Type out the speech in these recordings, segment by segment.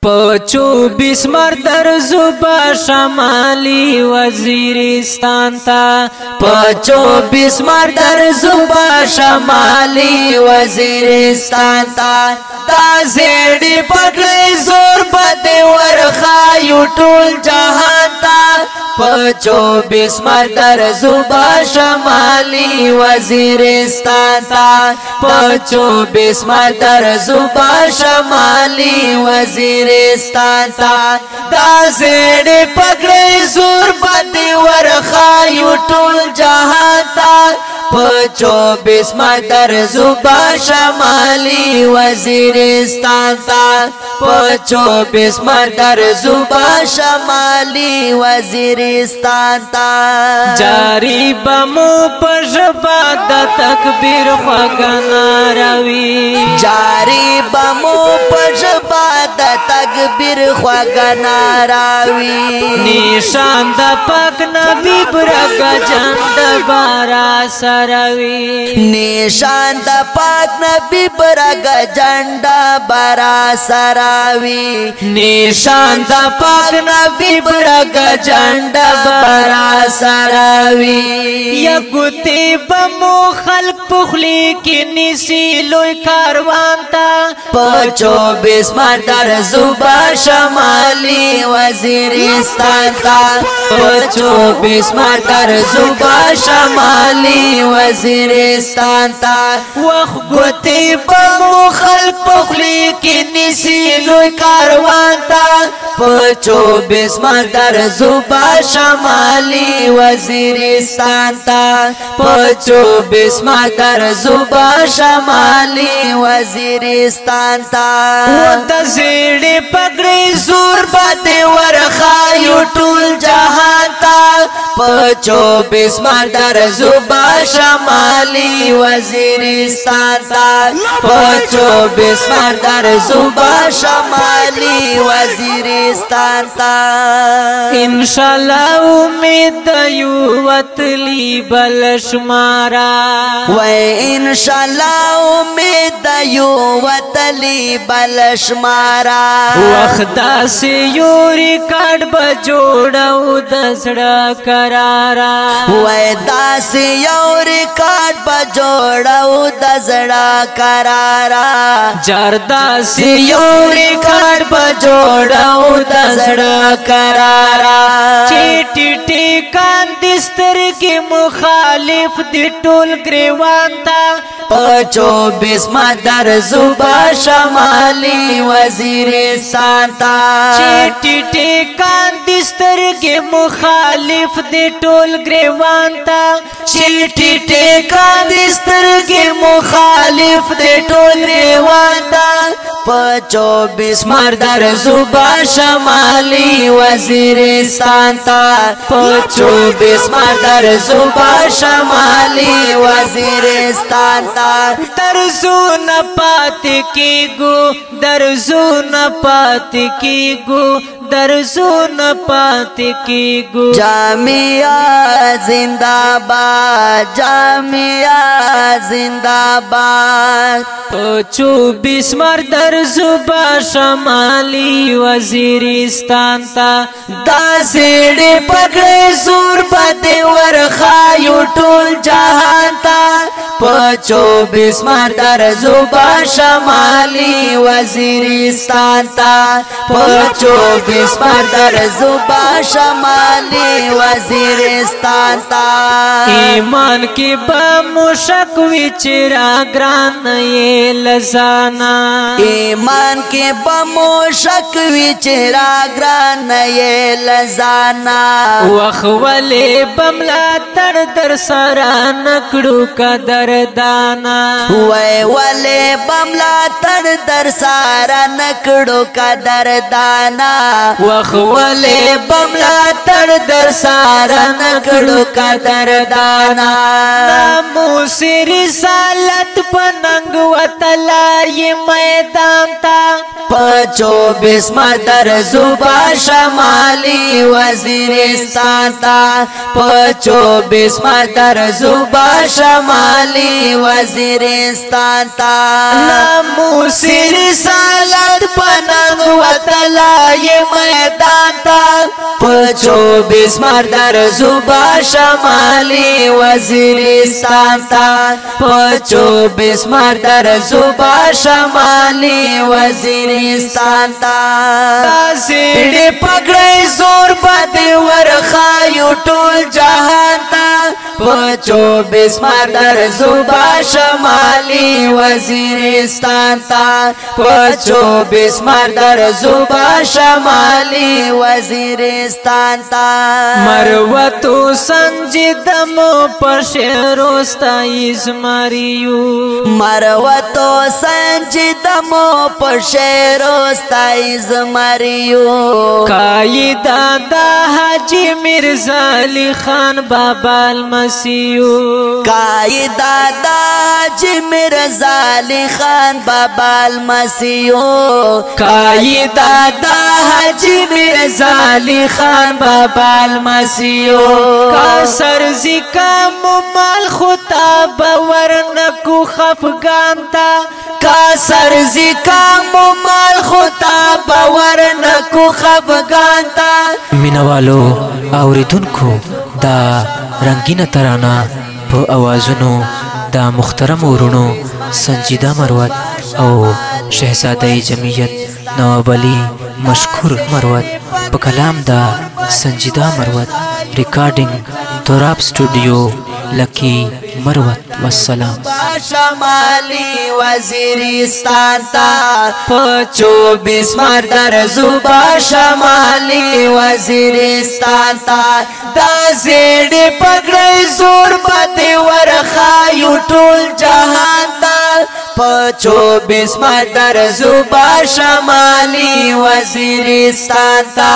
پچو بسمر در زوبا شمالی وزیرستان تا پچو بسمر در زوبا شمالی وزیرستان تا دا زیڑی پکڑی زور بدی ورخایو ټول جهان تا پچو بسمر در زوبا شمالی وزیرستان تا پچو بسمر در زوبا شمالی وزیرستان تا دا زیڑی پکڑی زور بدی ورخایو ټول جهان تا پچو بسمر در زوبا شمالی وزیرستان تا پچو بسمر در زوبا شمالی وزیرستان تا جاری بمو پژبا د تکبیر خوګنا روي جاری بمو پژبا د تکبیر خوګنا راوي نشان د پاک نبی برګ جند بارا سروي نشان د پاک نبی برګ جند بارا سراوي نشان د پاک نبی برګ جند بارا سراوي یا ګوتی بمو خلق پخلی کې نسی لوی کاروان تا پچو بسمر در زوبا شمالی وزیرستان تا پچو بسمر در زوبا شمالی وزیرستان تا وخ ګوتی بمو خلق پخلی کې نسی لوی کاروان تا پچو بسمر در زوبا شمالی وزیرستان تا پچو بسمر در زوبا شمالی وزیرستان تا د زیړې پګړې زور باندې ورخایو ټول جهان تا پچو بسمر در زوبا شمالی وزیرستان تا پچو بسمر در زوبا شمالی وزیرستان تا انشاءاللہ امید یو وطلی بلشمارا و انشاءاللہ امید یو وطلی بلشمارا وخدا سے یو ریکارڈ بجوڑو دسڑا کرارا و دا سے یو ریکارڈ بجوڑو دسڑا کرارا جردا سے یو ریکارڈ بجوڑو دسڑا کرارا چیٹی ٹیکان دستر کی مخالف دی ټول گریوان تا پچو بسمر در زوبا شمالی وزیرستان تا چیٹی ٹیکان دستر کی مخالف دی ټول گریوان تا چیٹی ٹیکان دستر کی مخالف دی ټول گریوان تا پچو بسمر در زوبا شمالی وزیرستان تا پچو بسمر در زوبا شمالی وزیرستان تا درزو نپات کی گو درزو نپات کی گو درزو نپات کی گو جامعہ زندہ باد جامعہ زندہ باد پچو بسمر در زوبا شمالی وزیرستان تا دا زیڑی پکڑی زور بدی ورخایو ټول جهان تا پچو بسمر در زوبا شمالی وزیرستان تا پچو بسمر در زوبا شمالی وزیرستان تا ایمان کی بمشک وچرا گران یہ لزانا ایمان کی بمشک وچرا گران یہ لزانا وخولی بملا تر در سرا نکڑو کا دردانا ولی بملا تر در سارا نکڑو کا دردانا وخولے بملا تر در سارا نکڑو قدردانا ناموس رسالت پننگ وطلائی میدان تا پچو بسمہ در زبا شمالی وزیرستان تا پچو بسمہ در زبا شمالی وزیرستان تا ناموس رسالت پننگ وطلائی میدان تا پچو بسمہ در زبا شمالی وزیرستان تا پچو بسمہ در زبا شمالی وزیرستان تا زیڑ پکڑی زور بدی ورخایو ٹول جہان تا پچو بسمہ در زبا شمالی وزیرستان تا پچو بسمہ در زبا شمالی وزیرستان تا مروت سنجیدہ مو پر شعرو ستائیز ماریو مروت سنجیدہ مو پر شعرو ستائیز ماریو قائدہ دا حاجی مرزا علی خان بابا المسیو قائدہ دا حاجی مرزا علی خان بابا المسیو قائدہ دا حاجی مرزا علی خان بابا المسیو کا سرزی کا ممال خطاب ورنکو خفگان تا کا سرزی کا ممال خطاب ورنکو خفگان تا مینوالو اوریدن کو دا رنگین ترانہ پا آوازنو دا محترم ورنو سنجیدہ مروت او شہزادہ جمعیت نواب علی مشکور مروت پا کلام دا سنجیدہ مروت ریکارڈنگ تراب سٹوڈیو لکی مروت والسلام شمالی وزیرستان تا پچو بسمہ در زبا شمالی وزیرستان تا دا زیڑ پکڑی زور بدی ورخایو ٹول جہان تا پچو بسمہ در زبا شمالی وزیرستان تا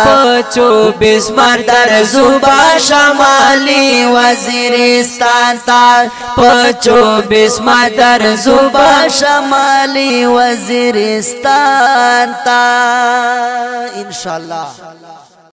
پچو بسمہ در زبا شمالی وزیرستان تا پچو بسمہ در زبا شمالی وزیرستان تا انشاءاللہ